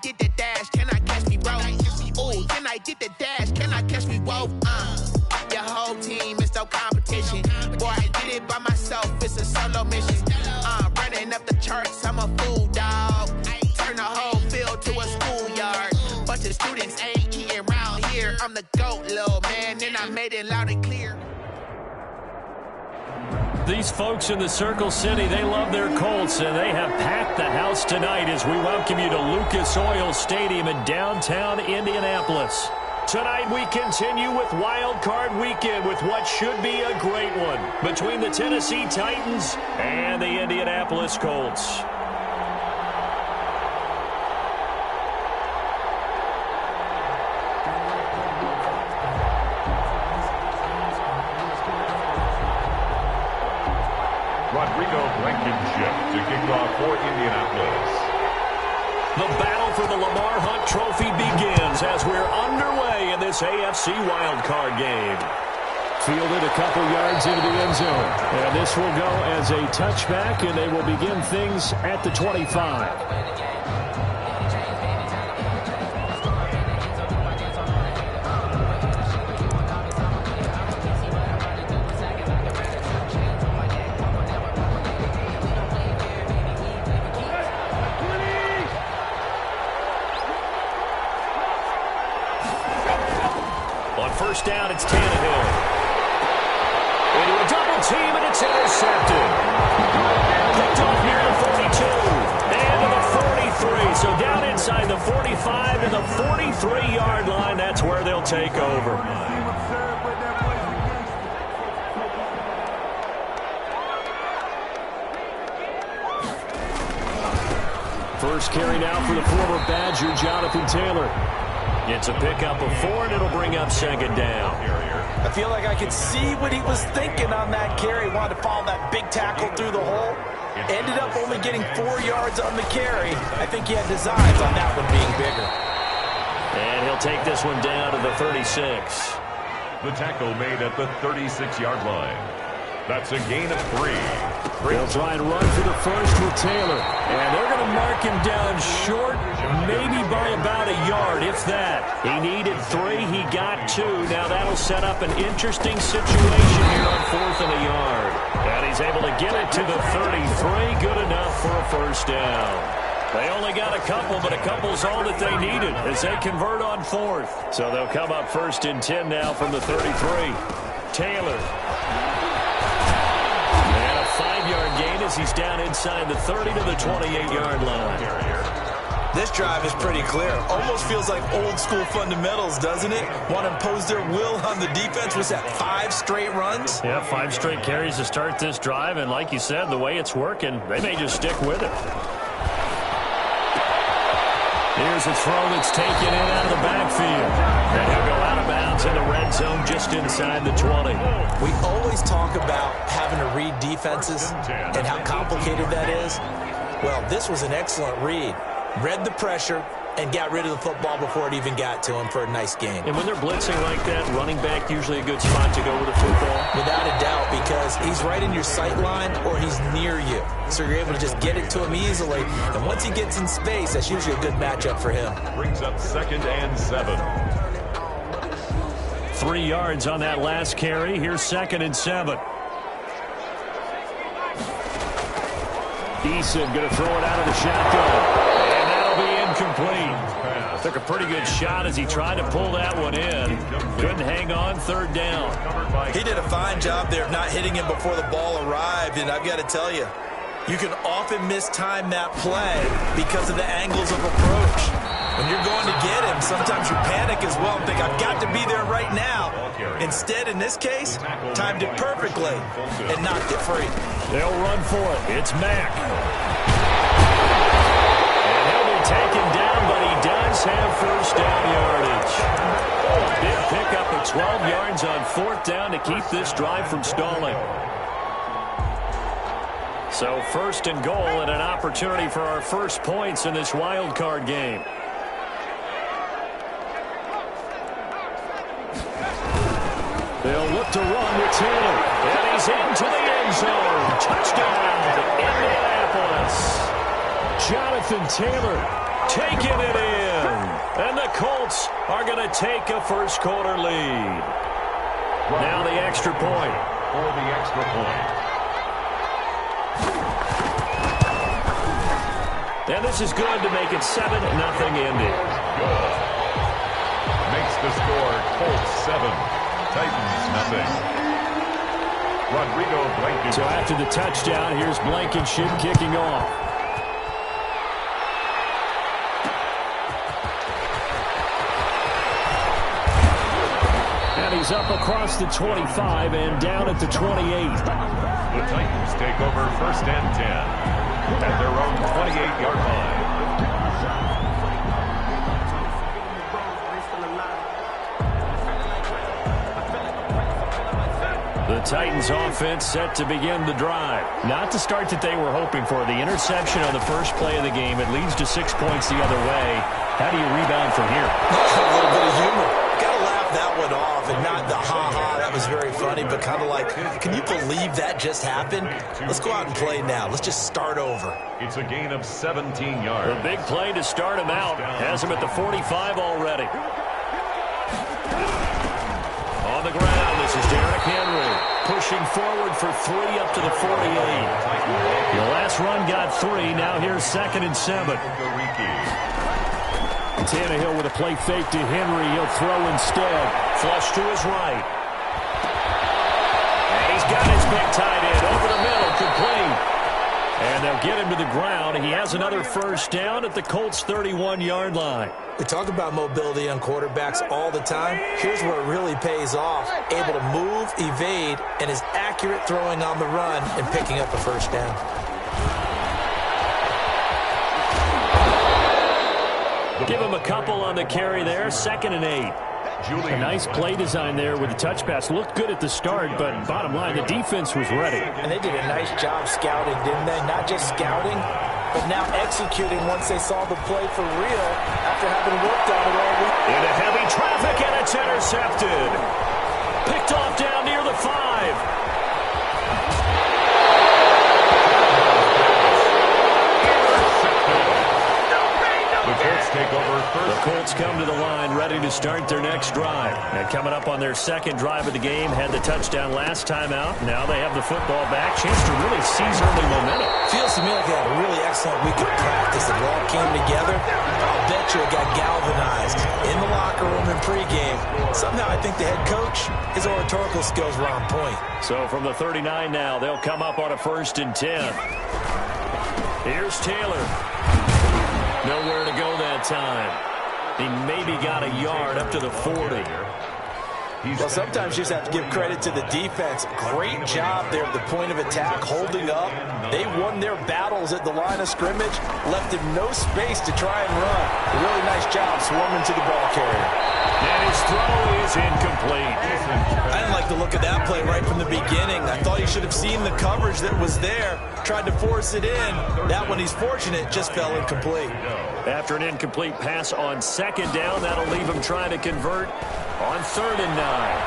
did the dash, can I catch me, bro? Ooh, then I did the dash, can I catch me, whoa? Your whole team is no competition. Boy, I did it by myself, it's a solo mission. Running up the charts, I'm a fool, dog. Turn the whole field to a schoolyard. Bunch of students ain't eating round here. I'm the GOAT, little man, and I made it loud and clear. These folks in the Circle City, they love their Colts, and they have packed the house tonight as we welcome you to Lucas Oil Stadium in downtown Indianapolis. Tonight we continue with Wild Card Weekend with what should be a great one between the Tennessee Titans and the Indianapolis Colts. Rodrigo Blankenship to kick off for Indianapolis. The battle for the Lamar Hunt Trophy begins as we're underway in this AFC wildcard game. Fielded a couple yards into the end zone. And this will go as a touchback, and they will begin things at the 25. First down, it's Tannehill. Into a double team, and it's intercepted. Picked off near the 42. And to the 43. So down inside the 45 to the 43-yard line. That's where they'll take over. First carry now for the former Badger, Jonathan Taylor. It's a pickup of 4, and it'll bring up second down. I feel like I could see what he was thinking on that carry. Wanted to follow that big tackle through the hole. Ended up only getting 4 yards on the carry. I think he had designs on that one being bigger. And he'll take this one down to the 36. The tackle made at the 36-yard line. That's a gain of 3. They'll try and run for the first with Taylor. And they're going to mark him down short, maybe by about a yard, if that. He needed 3. He got 2. Now that'll set up an interesting situation here on 4th and a yard. And he's able to get it to the 33. Good enough for a first down. They only got a couple, but a couple's all that they needed as they convert on 4th. So they'll come up 1st and 10 now from the 33. Taylor. 5-yard gain as he's down inside the 30 to the 28-yard line. This drive is pretty clear. Almost feels like old-school fundamentals, doesn't it? Want to impose their will on the defense. Was that 5 straight runs? Yeah, 5 straight carries to start this drive, and like you said, the way it's working, they may just stick with it. Here's a throw that's taken in out of the backfield. And he'll go out of bounds in the red zone just inside the 20. We always talk about having to read defenses and how complicated that is. Well, this was an excellent read. Read the pressure and got rid of the football before it even got to him for a nice gain. And when they're blitzing like that, running back usually a good spot to go with the football? Without a doubt, because he's right in your sight line or he's near you. So you're able to just get it to him easily. And once he gets in space, that's usually a good matchup for him. Brings up 2nd and 7. 3 yards on that last carry. Here's 2nd and 7. Eason going to throw it out of the shotgun. And that'll be incomplete. Took a pretty good shot as he tried to pull that one in. Couldn't hang on, 3rd down. He did a fine job there of not hitting him before the ball arrived. And I've got to tell you, you can often mistime that play because of the angles of approach. When you're going to get him, sometimes you panic as well and think, I've got to be there right now. Instead, in this case, timed it perfectly and knocked it free. They'll run for it. It's Mack. And he'll be taken down, but he does have first down yardage. Big pickup of 12 yards on 4th down to keep this drive from stalling. So 1st and goal and an opportunity for our first points in this wild card game. They'll look to run with Taylor. And he's into the end zone. Touchdown, Indianapolis. Jonathan Taylor taking it in. And the Colts are going to take a first quarter lead. Now the extra point. For the extra point. And this is good to make it 7-0 Indy. Good. Makes the score Colts 7, Titans nothing. Rodrigo Blankenship. So after the touchdown, here's Blankenship kicking off. And he's up across the 25 and down at the 28. The Titans take over first and 10 at their own 28-yard line. The Titans offense set to begin the drive. Not the start that they were hoping for. The interception on the first play of the game. It leads to 6 points the other way. How do you rebound from here? A little bit of humor. Got to laugh that one off and not the ha-ha. That was very funny, but kind of like, can you believe that just happened? Let's go out and play now. Let's just start over. It's a gain of 17 yards. A big play to start him out. Has him at the 45 already. On the ground, this is Derrick Henry. Pushing forward for 3 up to the 48. The last run got 3. Now here's 2nd and 7. Tannehill with a play fake to Henry. He'll throw instead. Flush to his right. And he's got his big tight end over the middle, complete. And they'll get him to the ground. He has another first down at the Colts' 31-yard line. We talk about mobility on quarterbacks all the time. Here's where it really pays off. Able to move, evade, and is accurate throwing on the run and picking up a first down. Give him a couple on the carry there. 2nd and 8. A nice play design there with the touch pass. Looked good at the start, but bottom line, the defense was ready. And they did a nice job scouting, didn't they? Not just scouting, but now executing once they saw the play for real after having worked on it all week. Into heavy traffic, and it's intercepted. Picked off down near the 5. Take over first. The Colts come to the line ready to start their next drive. And coming up on their second drive of the game, had the touchdown last time out. Now they have the football back. Chance to really seize early momentum. Feels to me like they had a really excellent week of practice. It all came together. I'll bet you it got galvanized in the locker room and pregame. Somehow I think the head coach, his oratorical skills were on point. So from the 39 now, they'll come up on a 1st and 10. Here's Taylor. Nowhere to go that time. He maybe got a yard up to the 40. Well, sometimes you just have to give credit to the defense. Great job there at the point of attack, holding up. They won their battles at the line of scrimmage, left him no space to try and run. A really nice job swarming to the ball carrier. And his throw is incomplete. I didn't like the look of that play right from the beginning. I thought he should have seen the coverage that was there, tried to force it in. That one, he's fortunate, just fell incomplete. After an incomplete pass on 2nd down, that'll leave him trying to convert on 3rd and 9.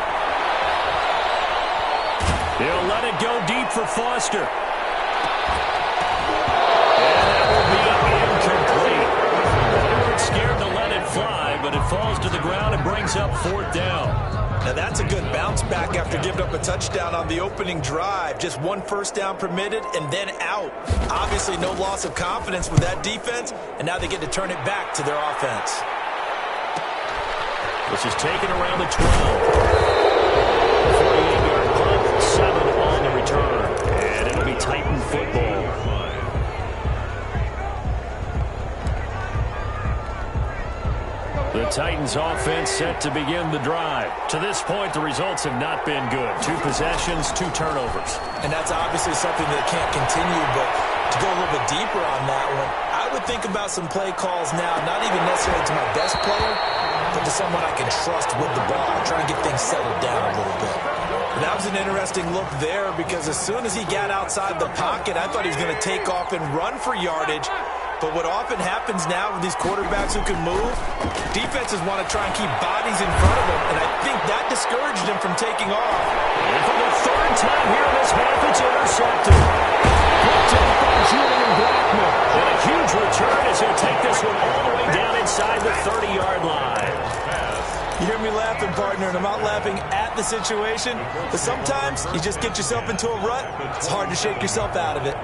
He'll let it go deep for Foster. And that will be incomplete. They weren't scared to let it fly, but it falls to the ground and brings up 4th down. Now that's a good bounce back after giving up a touchdown on the opening drive. Just 1 first down permitted and then out. Obviously no loss of confidence with that defense, and now they get to turn it back to their offense. This is taken around the 12. 48-yard punt, 7 on the return. And it'll be Titan football. The Titans offense set to begin the drive. To this point, the results have not been good. 2 possessions, 2 turnovers. And that's obviously something that can't continue, but to go a little bit deeper on that one, I would think about some play calls now, not even necessarily to my best player, but to someone I can trust with the ball, try and get things settled down a little bit. And that was an interesting look there because as soon as he got outside the pocket, I thought he was going to take off and run for yardage. But what often happens now with these quarterbacks who can move, defenses want to try and keep bodies in front of them, and I think that discouraged him from taking off. And for the 3rd time here in this half, it's intercepted. Picked up by Julian Blackmon. And a huge return as he'll take this one all the way You hear me laughing, partner, and I'm not laughing at the situation, but sometimes you just get yourself into a rut. It's hard to shake yourself out of it.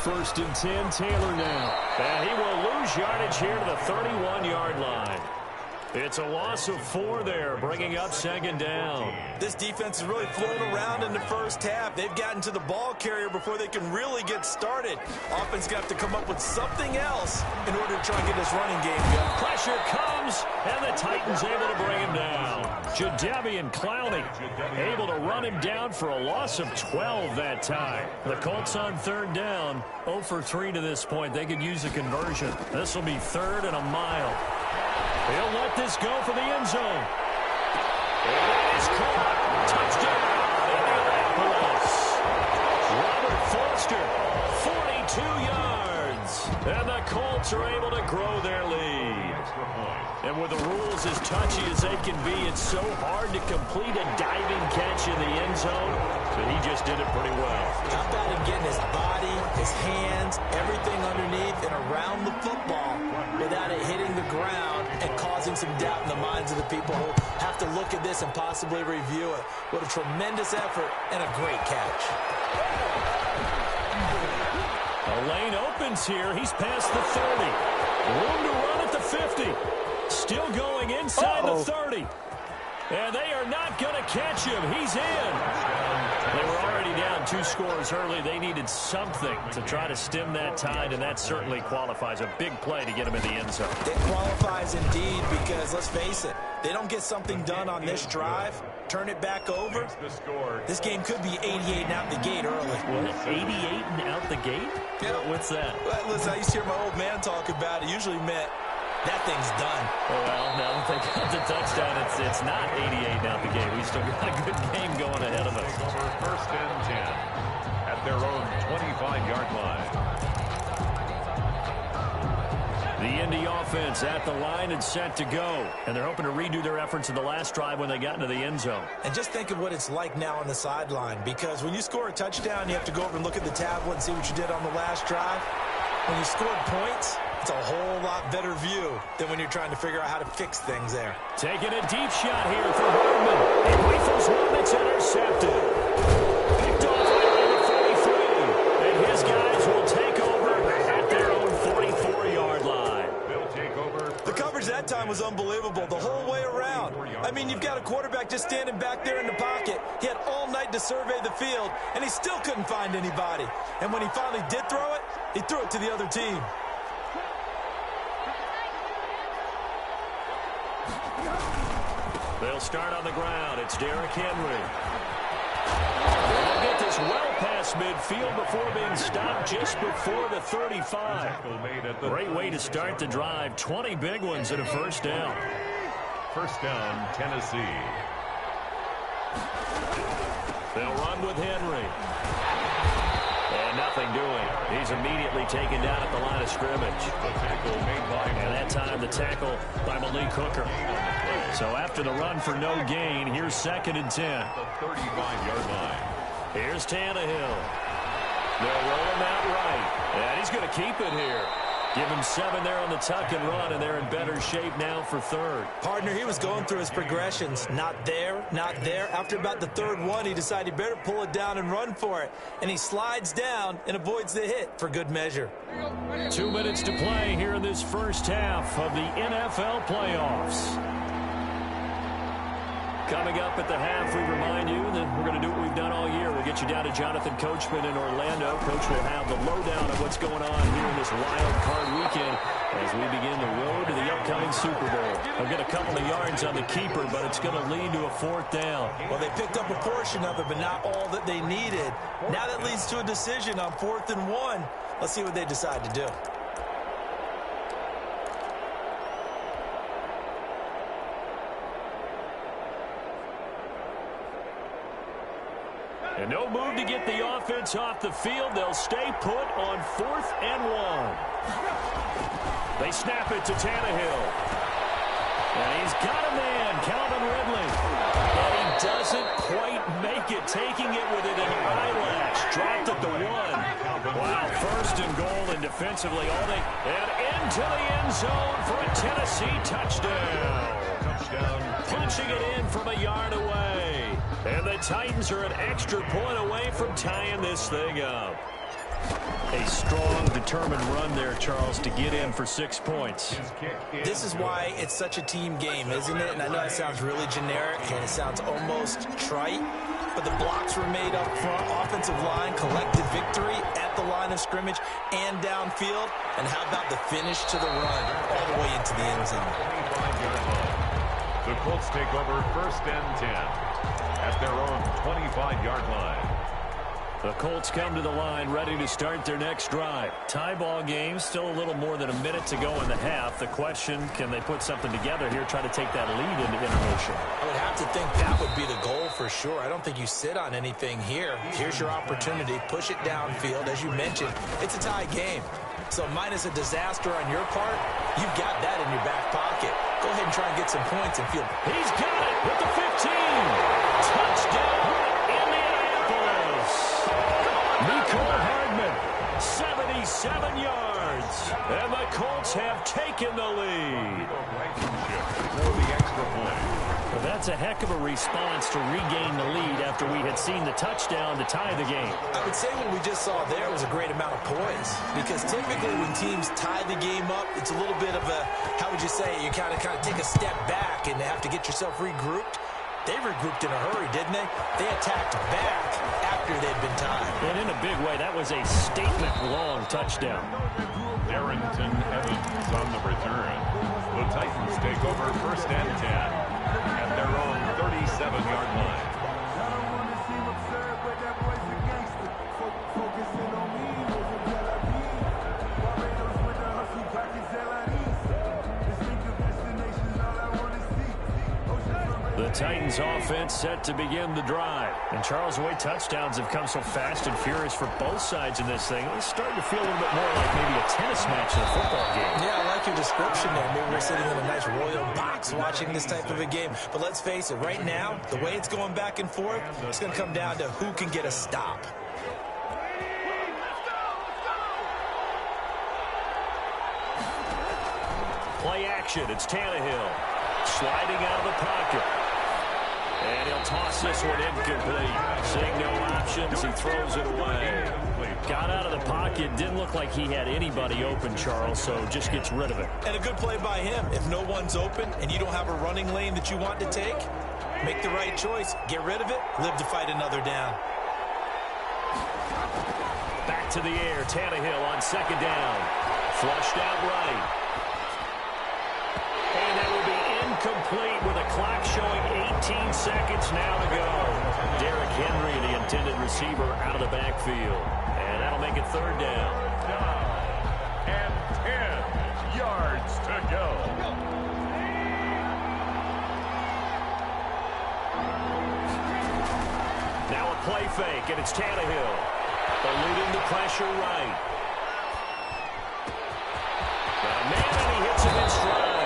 1st and 10, Taylor now. And he will lose yardage here to the 31-yard line. It's a loss of 4 there, bringing up 2nd down. This defense is really flown around in the first half. They've gotten to the ball carrier before they can really get started. Offense got to come up with something else in order to try and get this running game going. Pressure comes, and the Titans able to bring him down. Jadeveon Clowney able to run him down for a loss of 12 that time. The Colts on 3rd down, 0 for 3 to this point. They could use a conversion. This will be 3rd and a mile. He'll let this go for the end zone. It is caught. Touchdown, Indianapolis. Robert Foster, 42 yards. And the Colts are able to grow their lead. And with the rules as touchy as they can be, it's so hard to complete a diving catch in the end zone, but he just did it pretty well. How about him getting his body, his hands, everything underneath and around the football without it hitting the ground and causing some doubt in the minds of the people who have to look at this and possibly review it. What a tremendous effort and a great catch. A lane opens here. He's past the 30. Room to run at the 50. Still going inside the 30. And they are not going to catch him. He's in. They were already down 2 scores early. They needed something to try to stem that tide, and that certainly qualifies. A big play to get him in the end zone. It qualifies indeed because, let's face it, they don't get something done on this drive, turn it back over, this game could be 88 and out the gate early. What, 88 and out the gate? Yeah. What's that? Well, listen, I used to hear my old man talk about it. Usually meant that thing's done. Well, now that they got the touchdown, it's not 88 out the gate. We still got a good game going ahead of us. Over 1st and 10 at their own 25-yard line. The Indy offense at the line and set to go. And they're hoping to redo their efforts in the last drive when they got into the end zone. And just think of what it's like now on the sideline, because when you score a touchdown, you have to go over and look at the tablet and see what you did on the last drive. When you scored points, it's a whole lot better view than when you're trying to figure out how to fix things there. Taking a deep shot here for Hardman. He rifles one that's intercepted. Picked off at the 43. And his guys will take over at their own 44-yard line. They'll take over. The coverage that time was unbelievable the whole way around. I mean, you've got a quarterback just standing back there in the pocket. He had all night to survey the field, and he still couldn't find anybody. And when he finally did throw it, he threw it to the other team. They'll start on the ground. It's Derrick Henry. They'll get this well past midfield before being stopped just before the 35. Great way to start the drive. 20 big ones and a 1st down. 1st down, Tennessee. They'll run with Henry. And nothing doing. He's immediately taken down at the line of scrimmage. And that time the tackle by Malik Hooker. So after the run for no gain, here's 2nd and 10. The 35-yard line. Here's Tannehill. They'll roll him out right. And he's going to keep it here. Give him 7 there on the tuck and run, and they're in better shape now for 3rd. Partner, he was going through his progressions. Not there, not there. After about the 3rd one, he decided he better pull it down and run for it. And he slides down and avoids the hit for good measure. 2 minutes to play here in this first half of the NFL playoffs. Coming up at the half, we remind you that we're going to do what we've done all year. We'll get you down to Jonathan Coachman in Orlando. Coach will have the lowdown of what's going on here in this wild card weekend as we begin the road to the upcoming Super Bowl. They'll get a couple of yards on the keeper, but it's going to lead to a 4th down. Well, they picked up a portion of it, but not all that they needed. Now that leads to a decision on 4th and 1. Let's see what they decide to do. And no move to get the offense off the field. They'll stay put on 4th and 1. They snap it to Tannehill. And he's got a man, Calvin Ridley. And he doesn't quite make it, taking it within an eyelash. Dropped at the 1. Wow, first and goal, and defensively and into the end zone for a Tennessee touchdown. Punching it in from a yard away. And the Titans are an extra point away from tying this thing up. A strong, determined run there, Charles, to get in for 6 points. This is why it's such a team game, isn't it? And I know it sounds really generic and it sounds almost trite, but the blocks were made up front, offensive line, collected victory at the line of scrimmage and downfield. And how about the finish to the run all the way into the end zone? The Colts take over 1st and 10 at their own 25-yard line. The Colts come to the line ready to start their next drive. Tie ball game, still a little more than a minute to go in the half. The question, can they put something together here, try to take that lead into intermission? I would have to think that would be the goal for sure. I don't think you sit on anything here. Here's your opportunity. Push it downfield. As you mentioned, it's a tie game. So minus a disaster on your part, you've got that in your back pocket. Go ahead and try and get some points and feel. He's got it with the 15. Touchdown, Indianapolis. Mecole Hardman, 77 yards. And the Colts have taken the lead. For the extra point. Well, that's a heck of a response to regain the lead after we had seen the touchdown to tie the game. I would say what we just saw there was a great amount of poise, because typically when teams tie the game up, it's a little bit of a, how would you say, you kind of take a step back and have to get yourself regrouped. They regrouped in a hurry, didn't they? They attacked back after they'd been tied. And in a big way, that was a statement-long touchdown. Darrington Evans on the return. The Titans take over 1st and 10 at their own 37-yard line. The Titans offense set to begin the drive. And Charles, the way touchdowns have come so fast and furious for both sides in this thing, it's starting to feel a little bit more like maybe a tennis match in a football game. Yeah, I like your description there. Maybe we're sitting in a nice royal box watching this type of a game. But let's face it, right now, the way it's going back and forth, it's going to come down to who can get a stop. Play action. It's Tannehill sliding out of the pocket. And he'll toss this one incomplete. Seeing no options, he throws it away. Got out of the pocket. Didn't look like he had anybody open, Charles, so just gets rid of it. And a good play by him. If no one's open and you don't have a running lane that you want to take, make the right choice. Get rid of it. Live to fight another down. Back to the air. Tannehill on 2nd down. Flushed out right. And that will be incomplete with a clock showing 18 seconds now to go. Derrick Henry, the intended receiver, out of the backfield. And that'll make it 3rd down. And 10 yards to go. Now a play fake, and it's Tannehill. Eluding the pressure right. Man, and he hits him in stride.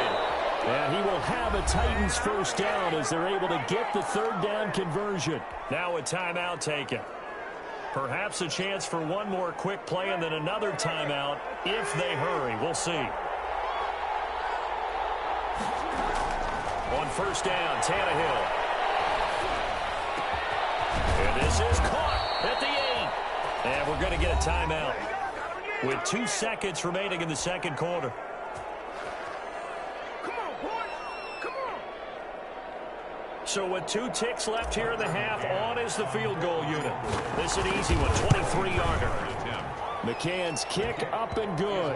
And he will have a Titans 1st down as they're able to get the 3rd down conversion. Now a timeout taken. Perhaps a chance for one more quick play and then another timeout if they hurry. We'll see. On 1st down, Tannehill. And this is caught at the 8. And we're going to get a timeout with 2 seconds remaining in the 2nd quarter. So with 2 ticks left here in the half, on is the field goal unit. This is an easy one, 23-yarder. McCann's kick up and good.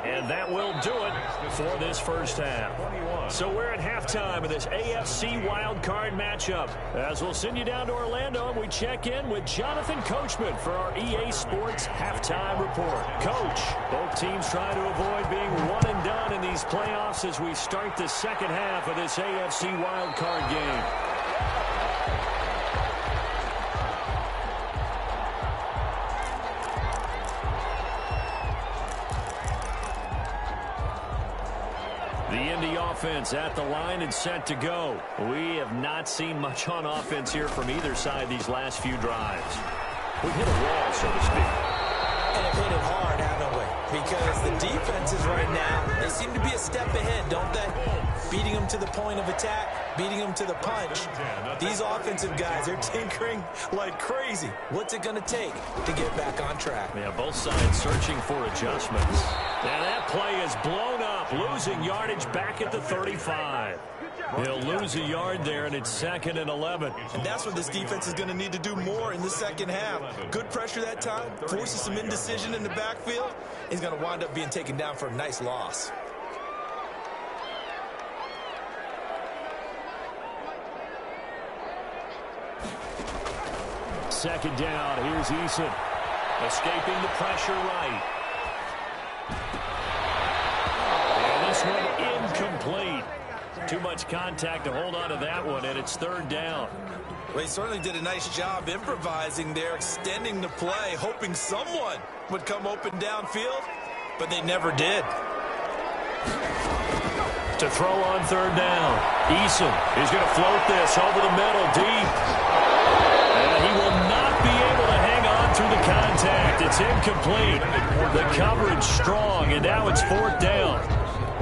And that will do it for this 1st half. So we're at halftime of this AFC wildcard matchup. As we'll send you down to Orlando, and we check in with Jonathan Coachman for our EA Sports Halftime Report. Coach, both teams trying to avoid being one and done in these playoffs as we start the 2nd half of this AFC wildcard game. The Indy offense at the line and set to go. We have not seen much on offense here from either side these last few drives. We've hit a wall, so to speak. And have hit it hard, haven't we? Because the defenses right now, they seem to be a step ahead, don't they? Beating them to the point of attack, beating them to the punch. These offensive guys, they're tinkering like crazy. What's it going to take to get back on track? Yeah, both sides searching for adjustments. And that play is blown up, losing yardage back at the 35. He'll lose a yard there, and it's 2nd and 11. And that's what this defense is going to need to do more in the second half. Good pressure that time, forces some indecision in the backfield. He's going to wind up being taken down for a nice loss. Second down, here's Eason. Escaping the pressure right. And this one incomplete. Too much contact to hold on to that one, and it's 3rd down. Well, he certainly did a nice job improvising there, extending the play, hoping someone would come open downfield, but they never did. To throw on 3rd down, Eason is going to float this over the middle, deep. And he will not be able to hang on through the contact. It's incomplete. The coverage strong, and now it's 4th down.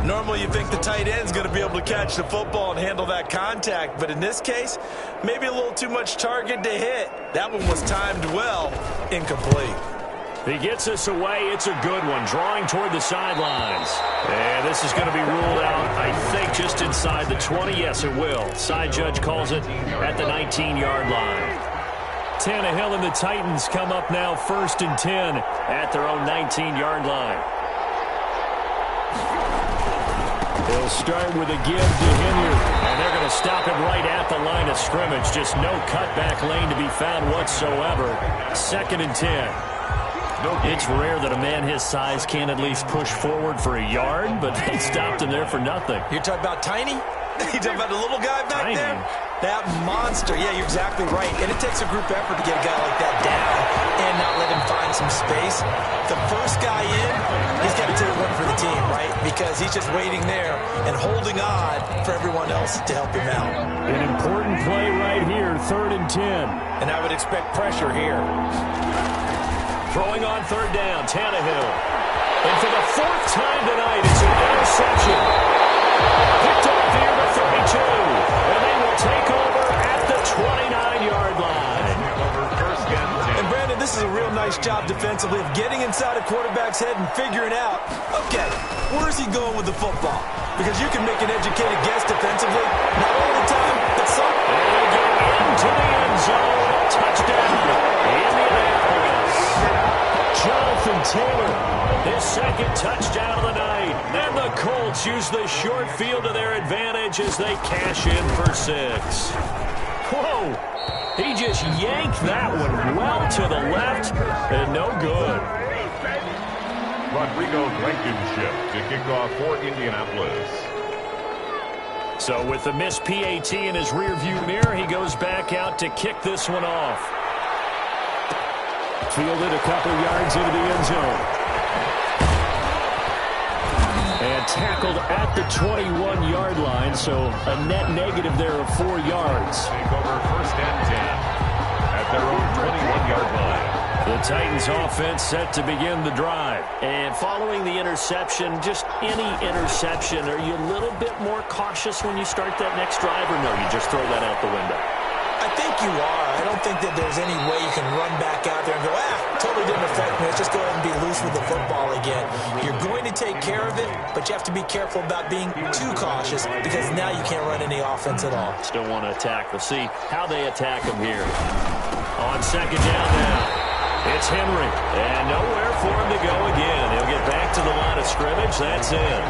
Normally you think the tight end's going to be able to catch the football and handle that contact, but in this case, maybe a little too much target to hit. That one was timed well, incomplete. He gets us away. It's a good one, drawing toward the sidelines. And this is going to be ruled out, I think, just inside the 20. Yes, it will. Side judge calls it at the 19-yard line. Tannehill and the Titans come up now 1st and 10 at their own 19-yard line. They'll start with a give to Hilliard, and they're going to stop him right at the line of scrimmage. Just no cutback lane to be found whatsoever. 2nd and 10. It's rare that a man his size can at least push forward for a yard, but they stopped him there for nothing. You're talking about Tiny? You're talking about the little guy back there? That monster. Yeah, you're exactly right. And it takes a group effort to get a guy like that down and not let him find some space. The first guy in, he's got to take one for the team, right? Because he's just waiting there and holding on for everyone else to help him out. An important play right here, 3rd and 10. And I would expect pressure here. Throwing on 3rd down, Tannehill. And for the 4th time tonight, it's an interception. Picked off here to 32. And they will take over at the 29-yard line. And Brandon, this is a real nice job defensively of getting inside a quarterback's head and figuring out, okay, where's he going with the football? Because you can make an educated guess defensively, not all the time, but some. And they get into the end zone. Touchdown, Indianapolis. Jonathan Taylor, his 2nd touchdown of the night. And the Colts use the short field to their advantage as they cash in for 6. Whoa, he just yanked that one well to the left, and no good. Rodrigo Blankenship to kick off for Indianapolis. So with the missed PAT in his rearview mirror, he goes back out to kick this one off. Fielded a couple yards into the end zone. And tackled at the 21-yard line, so a net negative there of 4 yards. Take over 1st and 10 at their own 21-yard line. The Titans offense set to begin the drive. And following the interception, just any interception, are you a little bit more cautious when you start that next drive, or no, you just throw that out the window? I think you are. I don't think that there's any way you can run back out there and go, totally didn't affect me. Let's just go ahead and be loose with the football again. You're going to take care of it, but you have to be careful about being too cautious because now you can't run any offense at all. Still want to attack. We'll see how they attack him here. On 2nd down now, it's Henry. And nowhere for him to go again. He'll get back to the line of scrimmage. That's it.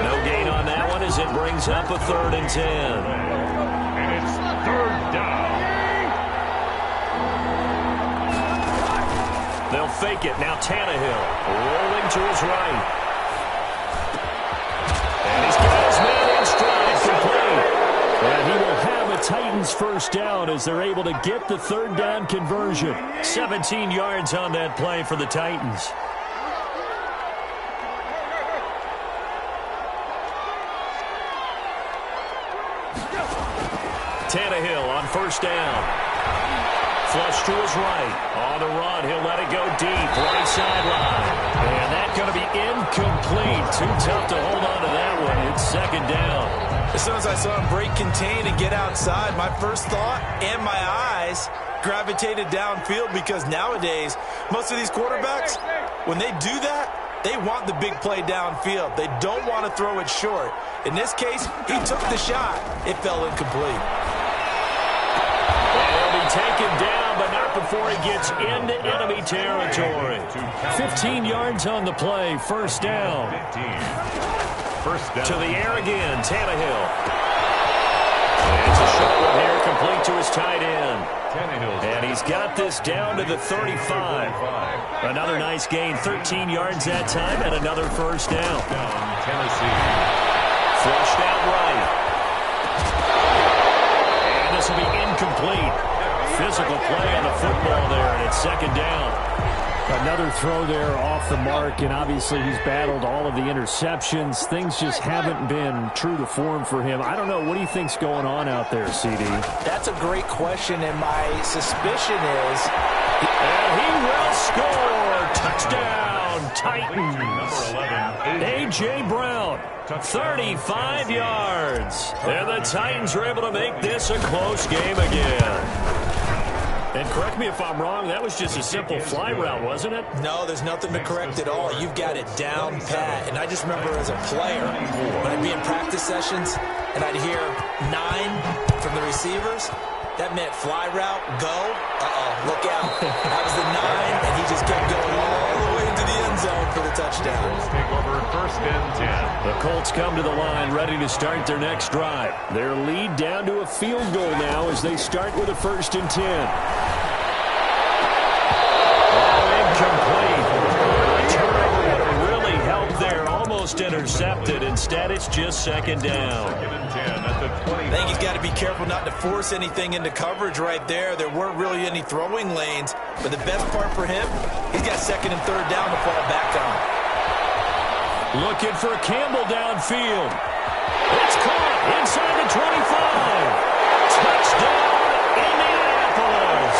No gain on that one as it brings up a 3rd and 10. 3rd down. They'll fake it. Now Tannehill rolling to his right. And he's got his man in stride, complete. And he will have a Titans 1st down as they're able to get the 3rd down conversion. 17 yards on that play for the Titans. Tannehill on first down. Flush to his right. On the run, he'll let it go deep. Right sideline. And that's going to be incomplete. Too tough to hold on to that one. It's second down. As soon as I saw him break contain and get outside, my first thought and my eyes gravitated downfield, because nowadays, most of these quarterbacks, when they do that, they want the big play downfield. They don't want to throw it short. In this case, he took the shot. It fell incomplete. He'll be taken down, but not before he gets into enemy territory. 15 yards on the play. First down. To the air again, Tannehill. It's a short one here, complete to his tight end. And he's got this down to the 35. Another nice gain, 13 yards that time, and another first down. Tennessee. Flushed out right. And this will be incomplete. Physical play on the football there, and it's second down. Another throw there off the mark, and obviously he's battled all of the interceptions. Things just haven't been true to form for him. I don't know. What do you think's going on out there, CD? That's a great question, and my suspicion is... And he will score. Touchdown, Titans. A.J. Brown, 35 yards. And the Titans are able to make this a close game again. And correct me if I'm wrong, that was just a simple fly route, wasn't it? No, there's nothing to correct at all. You've got it down pat. And I just remember as a player, when I'd be in practice sessions and I'd hear 9 from the receivers, that meant fly route, go. Look out. That was the 9, and he just kept going all the way into the end zone for the touchdown. Take over first and 10. The Colts come to the line ready to start their next drive. Their lead down to a field goal now as they start with a first and 10. Incomplete. A turnover would have really helped there. Almost intercepted. Instead, it's just second down. Second and 10 at the 20. I think he's got to be careful not to force anything into coverage right there. There weren't really any throwing lanes. But the best part for him, he's got second and third down to fall back on. Looking for Campbell downfield. It's caught inside the 25. Touchdown, Indianapolis.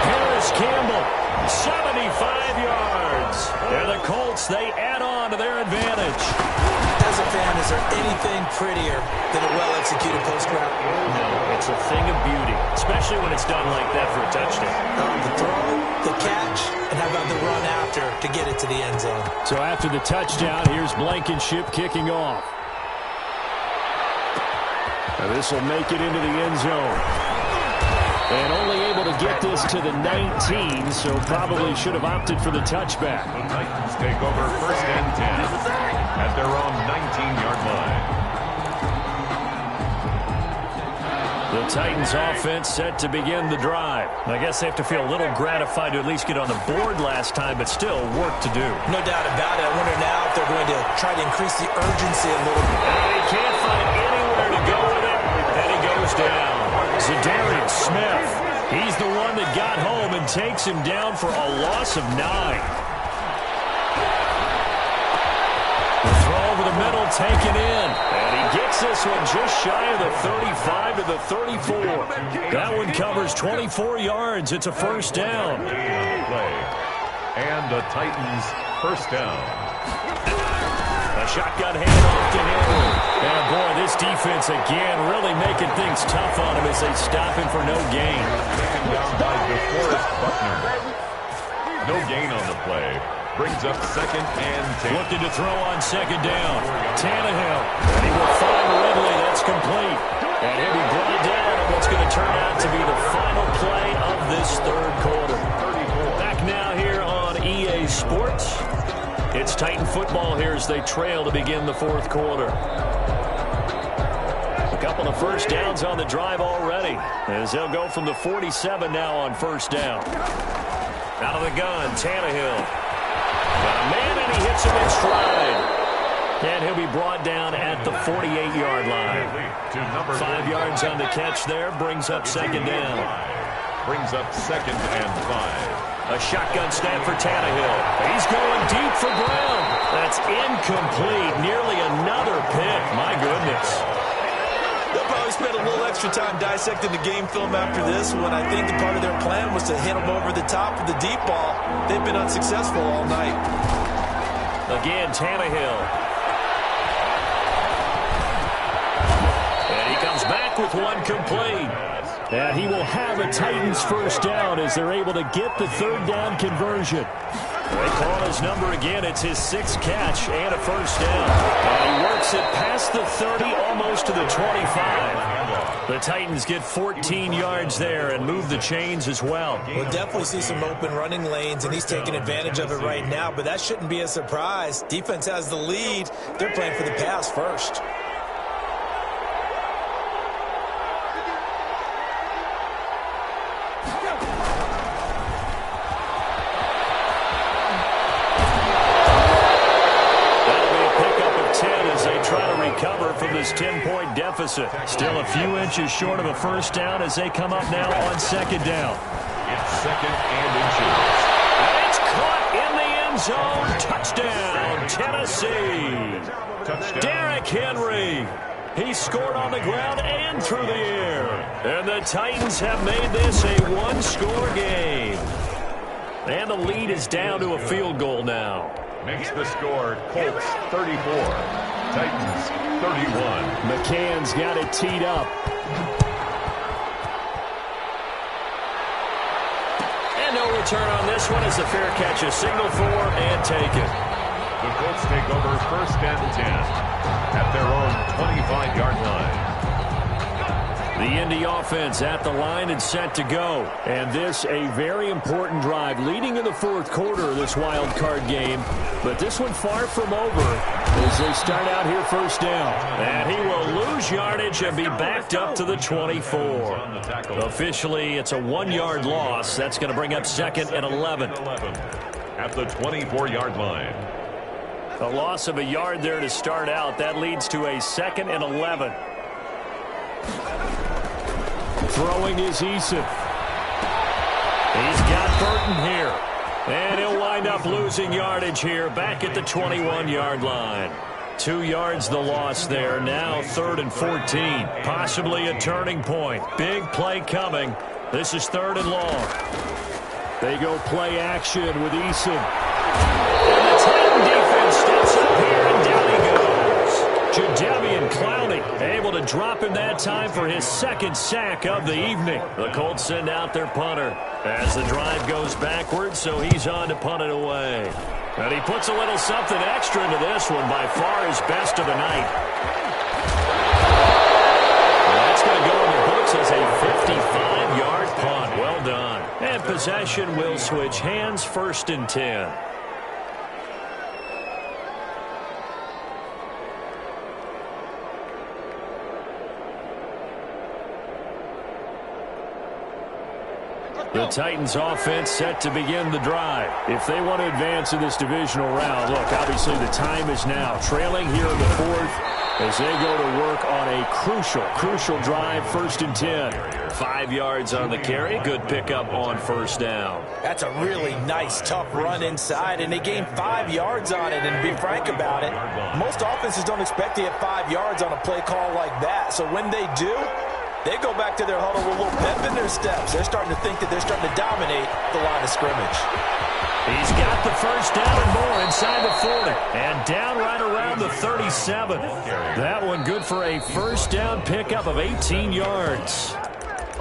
Harris Campbell, 75 yards. And the Colts, they add on to their advantage. As a fan, is there anything prettier than a well-executed post route? No, it's a thing of beauty, especially when it's done like that for a touchdown. The throw, the catch, and how about the run after to get it to the end zone? So after the touchdown, here's Blankenship kicking off. And this will make it into the end zone. And only able to get this to the 19, so probably should have opted for the touchback. The Titans take over first and 10 at their own 19-yard line. The Titans offense set to begin the drive. I guess they have to feel a little gratified to at least get on the board last time, but still work to do. No doubt about it. I wonder now if they're going to try to increase the urgency a little bit. They can't find anywhere to go with it, and he goes down. Za'Darius Smith, he's the one that got home and takes him down for a loss of 9. The throw over the middle taken in, and he gets this one just shy of the 35 to the 34. That one covers 24 yards. It's a first down. Play. And the Titans first down. A shotgun handoff to Henry. And boy, this defense again really making things tough on him as they stop him for no gain. Taken down by DeForest Buckner. No gain on the play. Brings up second and 10. Looking to throw on second down. Tannehill. And he will find Ridley. That's complete. And he'll be brought down on what's going to turn out to be the final play of this third quarter. Back now here on EA Sports. It's Titan football here as they trail to begin the fourth quarter. A couple of first downs on the drive already, as they'll go from the 47 now on first down. Out of the gun, Tannehill. Got a man, and he hits him in stride. And he'll be brought down at the 48-yard line. 5 yards on the catch there, brings up second down. Brings up second and 5. A shotgun snap for Tannehill. He's going deep for Brown. That's incomplete. Nearly another pick. My goodness. The we spent a little extra time dissecting the game film after this one. I think the part of their plan was to hit them over the top of the deep ball. They've been unsuccessful all night. Again, Tannehill. And he comes back with one complete. And he will have a Titans first down as they're able to get the third down conversion. They call his number again. It's his 6th catch and a first down. And he works it past the 30, almost to the 25. The Titans get 14 yards there and move the chains as well. We'll definitely see some open running lanes, and he's taking advantage of it right now, but that shouldn't be a surprise. Defense has the lead. They're playing for the pass first. From this 10-point deficit. Still a few inches short of a first down as they come up now on second down. It's second and inches. And it's caught in the end zone. Touchdown, Tennessee. Touchdown. Derrick Henry. He scored on the ground and through the air. And the Titans have made this a one-score game. And the lead is down to a field goal now. Makes the score Colts 34. Titans 31. McCann's got it teed up. And no return on this one as the fair catch is signaled for and taken. The Colts take over first and 10 at their own 25-yard line. The Indy offense at the line and set to go. And this a very important drive leading in the fourth quarter of this wild card game. But this one far from over as they start out here first down. And he will lose yardage and be backed up to the 24. Officially, it's a 1-yard loss. That's going to bring up second and 11. At the 24-yard line. A loss of a yard there to start out. That leads to a second and 11. Throwing is Eason. He's got Burton here. And he'll wind up losing yardage here back at the 21-yard line. 2 yards the loss there. Now 3rd and 14. Possibly a turning point. Big play coming. This is 3rd and long. They go play action with Eason. And the Titan defense steps up here and down he goes. Jadeveon Clowney able to drop him that time for his 2nd sack of the evening. The Colts send out their punter as the drive goes backwards, so he's on to punt it away. And he puts a little something extra into this one, by far his best of the night. Well, that's going to go in the books as a 55-yard punt. Well done. And possession will switch hands, 1st and 10. The Titans offense set to begin the drive. If they want to advance in this divisional round, look, obviously the time is now. Trailing here in the 4th as they go to work on a crucial drive, 1st and 10. 5 yards on the carry. Good pickup on first down. That's a really nice, tough run inside, and they gained 5 yards on it. And to be frank about it, most offenses don't expect to get 5 yards on a play call like that. So when they do, they go back to their huddle with a little pep in their steps. They're starting to think that they're starting to dominate the line of scrimmage. He's got the first down and more inside the 40. And down right around the 37. That one good for a first down pickup of 18 yards.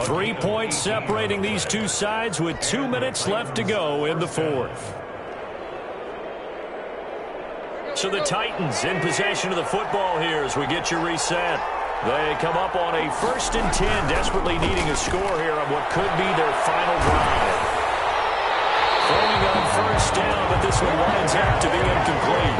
3 points separating these two sides with 2 minutes left to go in the 4th. So the Titans in possession of the football here as we get you reset. They come up on a 1st and 10, desperately needing a score here on what could be their final drive. Throwing on first down, but this one winds up to be incomplete.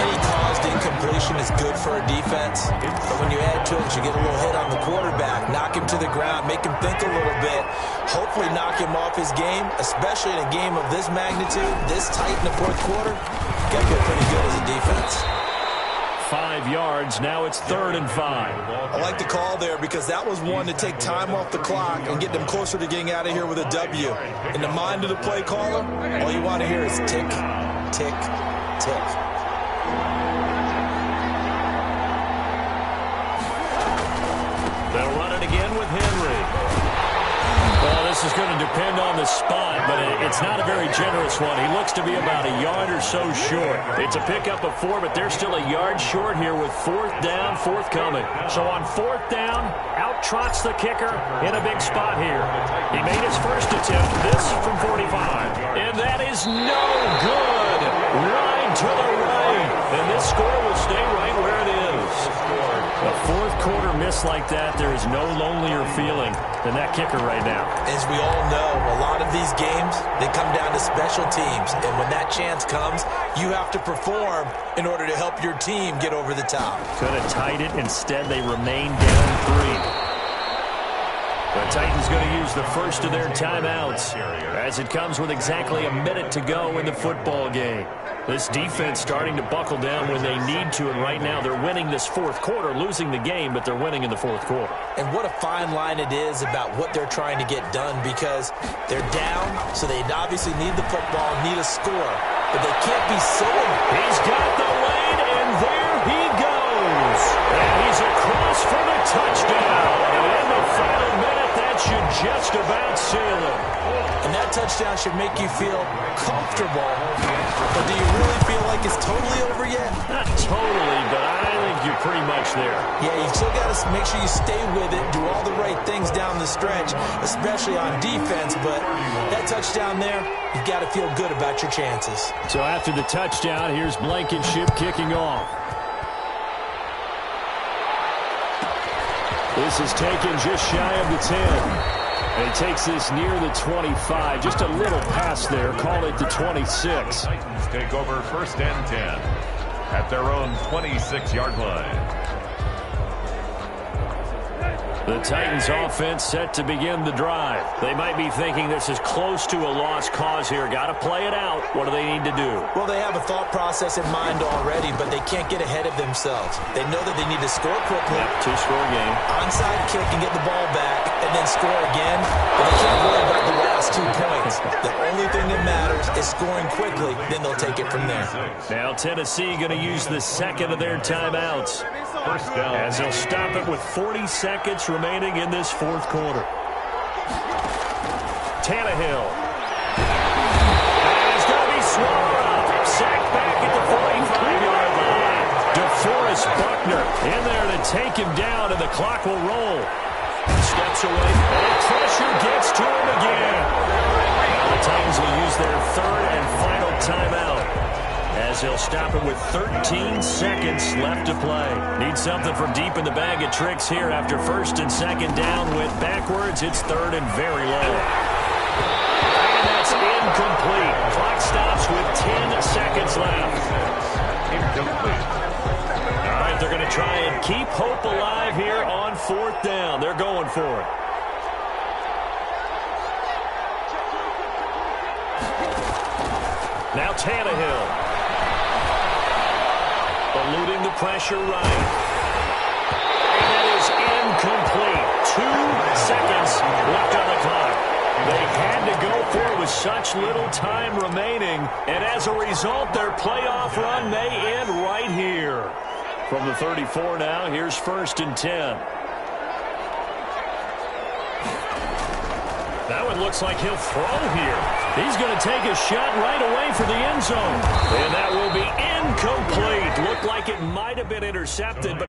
Any caused incompletion is good for a defense, but when you add to it, you get a little hit on the quarterback, knock him to the ground, make him think a little bit, hopefully knock him off his game, especially in a game of this magnitude, this tight in the 4th quarter. You got to feel pretty good as a defense. 5 yards. Now it's 3rd and 5. I like the call there because that was one to take time off the clock and get them closer to getting out of here with a W. In the mind of the play caller, all you want to hear is tick, tick, tick. This is going to depend on the spot, but it's not a very generous one. He looks to be about a yard or so short. It's a pickup of 4, but they're still a yard short here with 4th down, forthcoming. So on 4th down, out trots the kicker in a big spot here. He made his first attempt, this from 45. And that is no good. Wide to the right. And this score will stay right where it is. A fourth quarter miss like that, there is no lonelier feeling than that kicker right now. As we all know, a lot of these games, they come down to special teams. And when that chance comes, you have to perform in order to help your team get over the top. Could have tied it. Instead, they remain down 3. The Titans going to use the first of their timeouts as it comes with exactly a minute to go in the football game. This defense starting to buckle down when they need to, and right now they're winning this fourth quarter, losing the game, but they're winning in the fourth quarter. And what a fine line it is about what they're trying to get done, because they're down, so they obviously need the football, need a score, but they can't be so... He's got the lane, and there he goes. And he's across for the touchdown. And in the final minute, that should just about seal it. And that touchdown should make you feel comfortable. But do you really feel like it's totally over yet? Not totally, but I think you're pretty much there. Yeah, you still got to make sure you stay with it, do all the right things down the stretch, especially on defense. But that touchdown there, you've got to feel good about your chances. So after the touchdown, here's Blankenship kicking off. This is taken just shy of the 10. And he takes this near the 25. Just a little pass there. Call it the 26. Titans take over 1st and 10 at their own 26-yard line. The Titans offense set to begin the drive. They might be thinking this is close to a lost cause here. Got to play it out. What do they need to do? Well, they have a thought process in mind already, but they can't get ahead of themselves. They know that they need to score quickly. Yep, 2-score game. Onside kick and get the ball back, and then score again. But they can't worry about the last 2 points. The only thing that matters is scoring quickly. Then they'll take it from there. Now Tennessee going to use the second of their timeouts. 1st down. As they'll stop it with 40 seconds remaining in this fourth quarter. Tannehill. And he's going to be swallowed up. Sacked back at the 45-yard line. DeForest Buckner in there to take him down, and the clock will roll. Steps away, and pressure gets to him again. Now the Titans will use their third and final timeout, as they'll stop it with 13 seconds left to play. Need something from deep in the bag of tricks here after 1st and 2nd down. Went backwards. It's 3rd and very low. And that's incomplete. Clock stops with 10 seconds left. Incomplete. All right, they're going to try and keep hope alive here on 4th down. They're going for it. Now Tannehill. Eluding the pressure right. And that is incomplete. 2 seconds left on the clock. They had to go for it with such little time remaining. And as a result, their playoff run may end right here. From the 34 now, here's 1st and 10. That one looks like he'll throw here. He's going to take a shot right away for the end zone. And that will be incomplete. Looked like it might have been intercepted, but